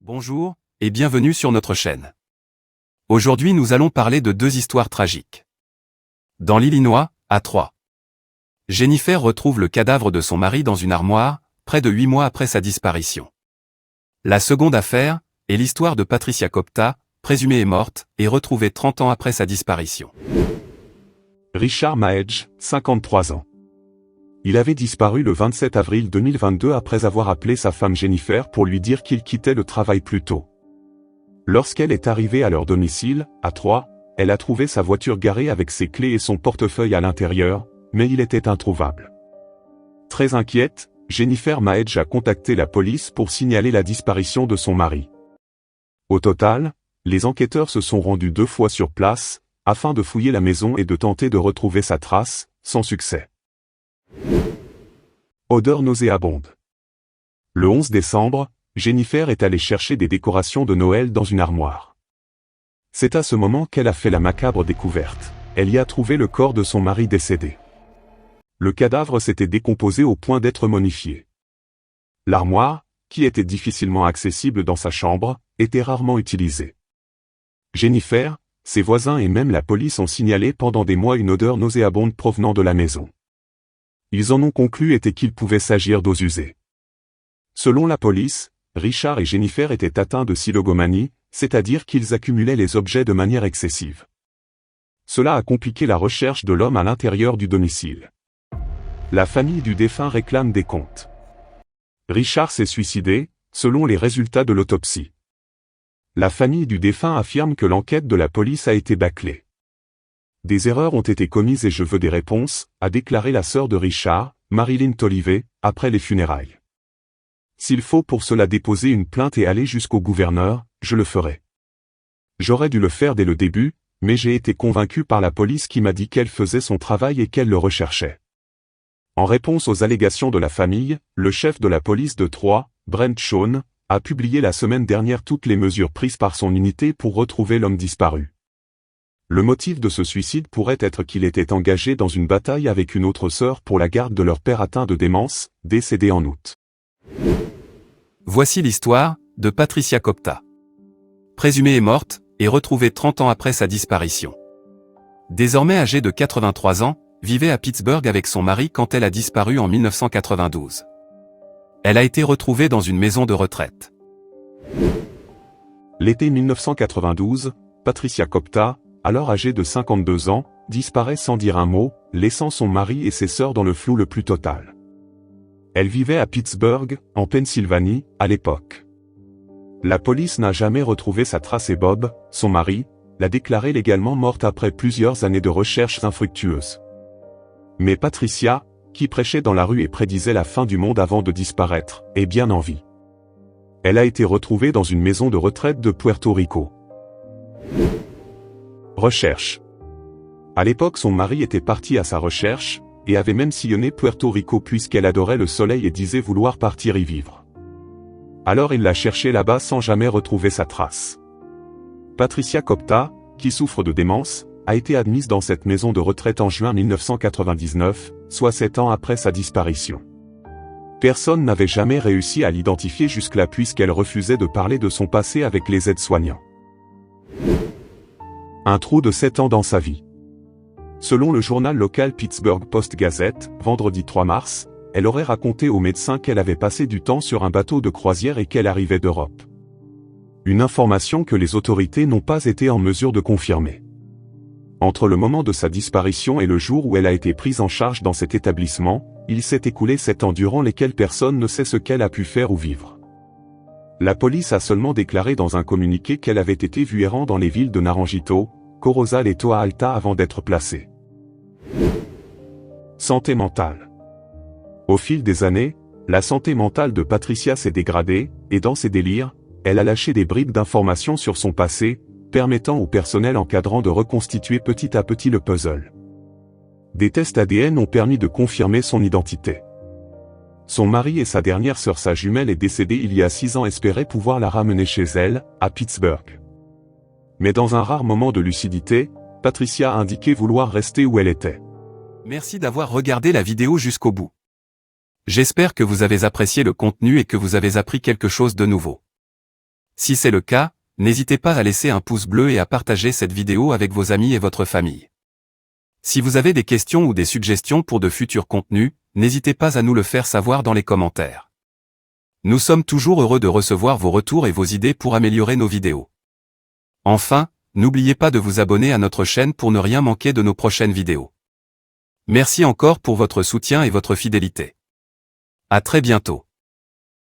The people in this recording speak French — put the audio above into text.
Bonjour, et bienvenue sur notre chaîne. Aujourd'hui nous allons parler de deux histoires tragiques. Dans l'Illinois, à Troy. Jennifer retrouve le cadavre de son mari dans une armoire, près de 8 mois après sa disparition. La seconde affaire est l'histoire de Patricia Copta, présumée morte, et retrouvée 30 ans après sa disparition. Richard Maedge, 53 ans. Il avait disparu le 27 avril 2022 après avoir appelé sa femme Jennifer pour lui dire qu'il quittait le travail plus tôt. Lorsqu'elle est arrivée à leur domicile, à Troy, elle a trouvé sa voiture garée avec ses clés et son portefeuille à l'intérieur, mais il était introuvable. Très inquiète, Jennifer Maedge a contacté la police pour signaler la disparition de son mari. Au total, les enquêteurs se sont rendus 2 fois sur place, afin de fouiller la maison et de tenter de retrouver sa trace, sans succès. Odeur nauséabonde. Le 11 décembre, Jennifer est allée chercher des décorations de Noël dans une armoire. C'est à ce moment qu'elle a fait la macabre découverte. Elle y a trouvé le corps de son mari décédé. Le cadavre s'était décomposé au point d'être momifié. L'armoire, qui était difficilement accessible dans sa chambre, était rarement utilisée. Jennifer, ses voisins et même la police ont signalé pendant des mois une odeur nauséabonde provenant de la maison. Ils en ont conclu qu'il pouvait s'agir d'eaux usées. Selon la police, Richard et Jennifer étaient atteints de silogomanie, c'est-à-dire qu'ils accumulaient les objets de manière excessive. Cela a compliqué la recherche de l'homme à l'intérieur du domicile. La famille du défunt réclame des comptes. Richard s'est suicidé, selon les résultats de l'autopsie. La famille du défunt affirme que l'enquête de la police a été bâclée. Des erreurs ont été commises et je veux des réponses, a déclaré la sœur de Richard, Marilyn Tolivet, après les funérailles. S'il faut pour cela déposer une plainte et aller jusqu'au gouverneur, je le ferai. J'aurais dû le faire dès le début, mais j'ai été convaincu par la police qui m'a dit qu'elle faisait son travail et qu'elle le recherchait. En réponse aux allégations de la famille, le chef de la police de Troy, Brent Shawn, a publié la semaine dernière toutes les mesures prises par son unité pour retrouver l'homme disparu. Le motif de ce suicide pourrait être qu'il était engagé dans une bataille avec une autre sœur pour la garde de leur père atteint de démence, décédé en août. Voici l'histoire de Patricia Copta. Présumée morte, et retrouvée 30 ans après sa disparition. Désormais âgée de 83 ans, vivait à Pittsburgh avec son mari quand elle a disparu en 1992. Elle a été retrouvée dans une maison de retraite. L'été 1992, Patricia Copta, alors âgée de 52 ans, disparaît sans dire un mot, laissant son mari et ses sœurs dans le flou le plus total. Elle vivait à Pittsburgh, en Pennsylvanie, à l'époque. La police n'a jamais retrouvé sa trace et Bob, son mari, l'a déclarée légalement morte après plusieurs années de recherches infructueuses. Mais Patricia, qui prêchait dans la rue et prédisait la fin du monde avant de disparaître, est bien en vie. Elle a été retrouvée dans une maison de retraite de Puerto Rico. Recherche. À l'époque son mari était parti à sa recherche, et avait même sillonné Puerto Rico puisqu'elle adorait le soleil et disait vouloir partir y vivre. Alors il l'a cherchée là-bas sans jamais retrouver sa trace. Patricia Copta, qui souffre de démence, a été admise dans cette maison de retraite en juin 1999, soit 7 ans après sa disparition. Personne n'avait jamais réussi à l'identifier jusque-là puisqu'elle refusait de parler de son passé avec les aides-soignants. Un trou de 7 ans dans sa vie. Selon le journal local Pittsburgh Post-Gazette, vendredi 3 mars, elle aurait raconté aux médecins qu'elle avait passé du temps sur un bateau de croisière et qu'elle arrivait d'Europe. Une information que les autorités n'ont pas été en mesure de confirmer. Entre le moment de sa disparition et le jour où elle a été prise en charge dans cet établissement, il s'est écoulé 7 ans durant lesquels personne ne sait ce qu'elle a pu faire ou vivre. La police a seulement déclaré dans un communiqué qu'elle avait été vue errant dans les villes de Naranjito, Corozal et Toa Alta avant d'être placée. Santé mentale. Au fil des années, la santé mentale de Patricia s'est dégradée, et dans ses délires, elle a lâché des bribes d'informations sur son passé, permettant au personnel encadrant de reconstituer petit à petit le puzzle. Des tests ADN ont permis de confirmer son identité. Son mari et sa dernière sœur, sa jumelle est décédée il y a 6 ans, espéraient pouvoir la ramener chez elle, à Pittsburgh. Mais dans un rare moment de lucidité, Patricia a indiqué vouloir rester où elle était. Merci d'avoir regardé la vidéo jusqu'au bout. J'espère que vous avez apprécié le contenu et que vous avez appris quelque chose de nouveau. Si c'est le cas, n'hésitez pas à laisser un pouce bleu et à partager cette vidéo avec vos amis et votre famille. Si vous avez des questions ou des suggestions pour de futurs contenus, n'hésitez pas à nous le faire savoir dans les commentaires. Nous sommes toujours heureux de recevoir vos retours et vos idées pour améliorer nos vidéos. Enfin, n'oubliez pas de vous abonner à notre chaîne pour ne rien manquer de nos prochaines vidéos. Merci encore pour votre soutien et votre fidélité. À très bientôt.